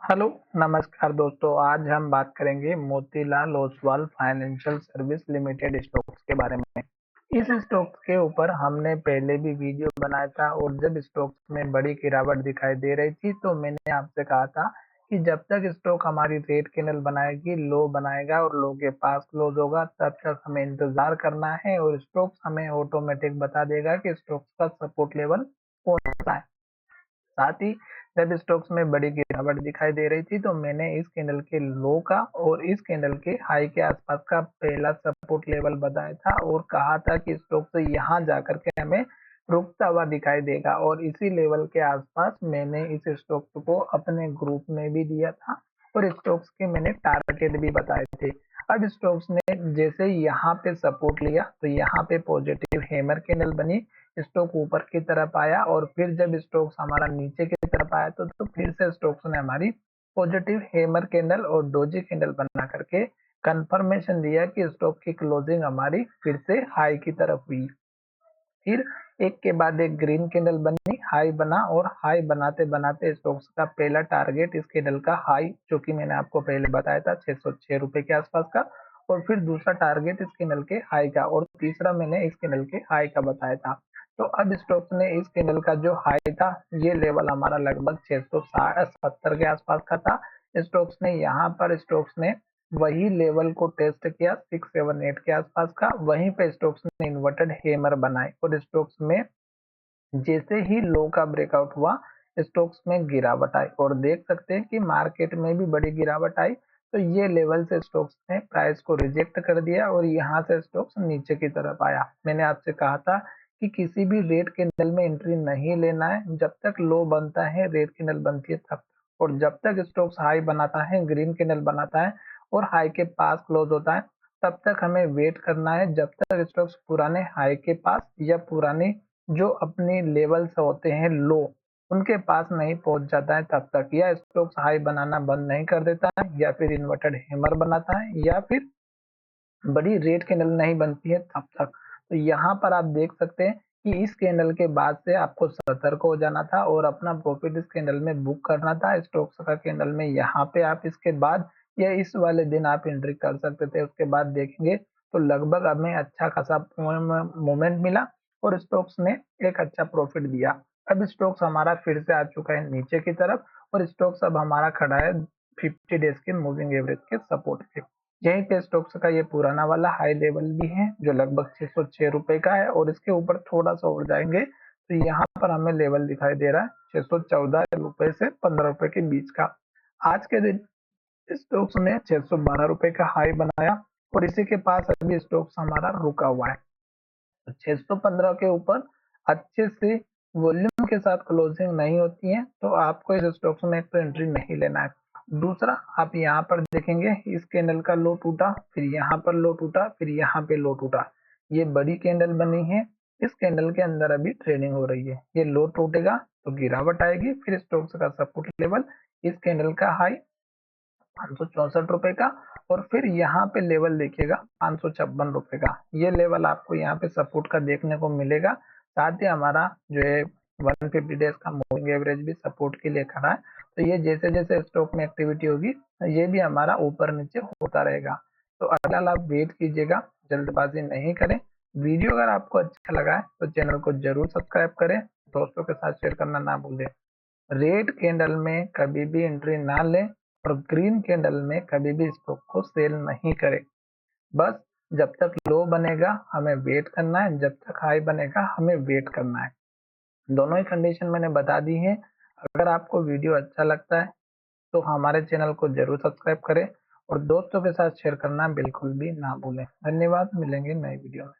Hello, नमस्कार दोस्तों। आज हम बात करेंगे Motilal Oswal financial service limited stocks के बारे में। इस स्टॉक्स के ऊपर हमने पहले भी वीडियो बनाया था और जब स्टॉक्स में बड़ी गिरावट दिखाई दे रही थी तो मैंने आपसे कहा था कि जब तक स्टॉक हमारी रेड कैंडल बनाएगी, लो बनाएगा और लो के पास क्लोज होगा, तब तक हमें इंतजार करना है और स्टॉक्स हमें ऑटोमेटिक बता देगा कि स्टॉक्स का सपोर्ट लेवल कौन सा है। साथ ही जब स्टॉक्स में बड़ी गिरावट दिखाई दे रही थी तो मैंने इस कैंडल के लो का और इस कैंडल के हाई के आसपास का पहला सपोर्ट लेवल बताया था और कहा था कि स्टॉक से यहाँ जाकर के हमें रुकता हुआ दिखाई देगा और इसी लेवल के आसपास मैंने इस स्टॉक को अपने ग्रुप में भी दिया था और स्टॉक्स के मैंने टारगेट भी बताए थे। अब स्टॉक्स ने जैसे यहाँ पे सपोर्ट लिया तो यहाँ पे पॉजिटिव हैमर कैंडल बनी, स्टॉक ऊपर की तरफ आया और फिर जब स्टॉक्स हमारा नीचे की तरफ आया तो फिर से स्टॉक्स ने हमारी पॉजिटिव हैमर कैंडल और डोजी कैंडल बना करके कंफर्मेशन दिया कि स्टॉक की क्लोजिंग हमारी फिर से हाई की तरफ हुई। फिर एक के बाद एक ग्रीन कैंडल बनी, हाई बना और हाई बनाते बनाते स्टॉक्स का पहला टारगेट इस कैंडल का हाई जो कि मैंने आपको पहले बताया था 606 रुपए के आसपास का, और फिर दूसरा टारगेट इस कैंडल के हाई का और तीसरा मैंने इस कैंडल के हाई का बताया था। तो अब स्टॉक्स ने इस कैंडल का जो हाई था, ये लेवल हमारा लगभग 670 के आसपास का था। स्टॉक्स ने यहाँ पर स्टॉक्स ने वही लेवल को टेस्ट किया 678 के आसपास का, वहीं पे स्टॉक्स ने इन्वर्टेड हैमर बनाए और स्टॉक्स में जैसे ही लो का ब्रेकआउट हुआ स्टॉक्स में गिरावट आई और देख सकते हैं कि मार्केट में भी बड़ी गिरावट आई। तो ये लेवल से स्टॉक्स ने प्राइस को रिजेक्ट कर दिया और यहाँ से स्टॉक्स नीचे की तरफ आया। मैंने आपसे कहा था कि किसी भी रेड कैंडल में एंट्री नहीं लेना है जब तक लो बनता है, रेड कैंडल बनती है तब तक, और जब तक स्टॉक्स हाई बनाता है, ग्रीन कैंडल बनाता है और हाई के पास क्लोज होता है, तब तक हमें वेट करना है जब तक स्टॉक्स पुराने हाई के पास या पुराने जो अपने लेवल से होते हैं लो, उनके पास नहीं पहुंच जाता है तब तक, या स्टॉक्स हाई बनाना बंद नहीं कर देता है या फिर इन्वर्टेड हैमर बनाता है या फिर बड़ी रेड कैंडल नहीं बनती है तब तक। तो यहाँ पर आप देख सकते हैं कि इस कैंडल के बाद से आपको सतर्क हो जाना था और अपना प्रॉफिट इस कैंडल में बुक करना था। स्टॉक्स का कैंडल में यहाँ पे आप इसके बाद या इस वाले दिन आप एंट्री कर सकते थे। उसके बाद देखेंगे तो लगभग हमें अच्छा खासा मोमेंट मिला और स्टॉक्स ने एक अच्छा प्रॉफिट दिया। अब स्टॉक्स हमारा फिर से आ चुका है नीचे की तरफ और स्टॉक्स अब हमारा खड़ा है 50 डेज के मूविंग एवरेज के सपोर्ट पे। यहीं पे स्टॉक्स का ये पुराना वाला हाई लेवल भी है जो लगभग 606 रुपए का है और इसके ऊपर थोड़ा सा और जाएंगे तो यहाँ पर हमें लेवल दिखाई दे रहा है 614 रुपए से 15 रुपए के बीच का। आज के दिन स्टॉक्स ने 612 रुपए का हाई बनाया और इसी के पास अभी स्टॉक्स हमारा रुका हुआ है। 615 के ऊपर अच्छे से वॉल्यूम के साथ क्लोजिंग नहीं होती है तो आपको इस स्टॉक्स में एक तो एंट्री नहीं लेना है। दूसरा, आप यहाँ पर देखेंगे इस कैंडल का लो टूटा, फिर यहाँ पर लो टूटा, फिर यहाँ पे लो टूटा, ये बड़ी कैंडल बनी है। इस कैंडल के अंदर अभी ट्रेडिंग हो रही है, ये लो टूटेगा तो गिरावट आएगी, फिर स्टॉक्स का सपोर्ट लेवल इस कैंडल का हाई 564 रुपए का और फिर यहाँ पे लेवल देखिएगा 556 रुपए का, ये लेवल आपको यहाँ पे सपोर्ट का देखने को मिलेगा। साथ ही हमारा जो है 150 डेज का मूविंग एवरेज भी सपोर्ट के लिए खड़ा है। तो ये जैसे जैसे स्टॉक में एक्टिविटी होगी ये भी हमारा ऊपर नीचे होता रहेगा। तो अगर आप वेट कीजिएगा, जल्दबाजी नहीं करें। वीडियो अगर आपको अच्छा लगा है तो चैनल को जरूर सब्सक्राइब करें, दोस्तों के साथ शेयर करना ना भूलें। रेड कैंडल में कभी भी एंट्री ना लें और ग्रीन कैंडल में कभी भी स्टॉक को सेल नहीं करें। बस जब तक लो बनेगा हमें वेट करना है, जब तक हाई बनेगा हमें वेट करना है। दोनों ही कंडीशन मैंने बता दी है। अगर आपको वीडियो अच्छा लगता है तो हमारे चैनल को जरूर सब्सक्राइब करें और दोस्तों के साथ शेयर करना बिल्कुल भी ना भूलें। धन्यवाद, मिलेंगे नई वीडियो में।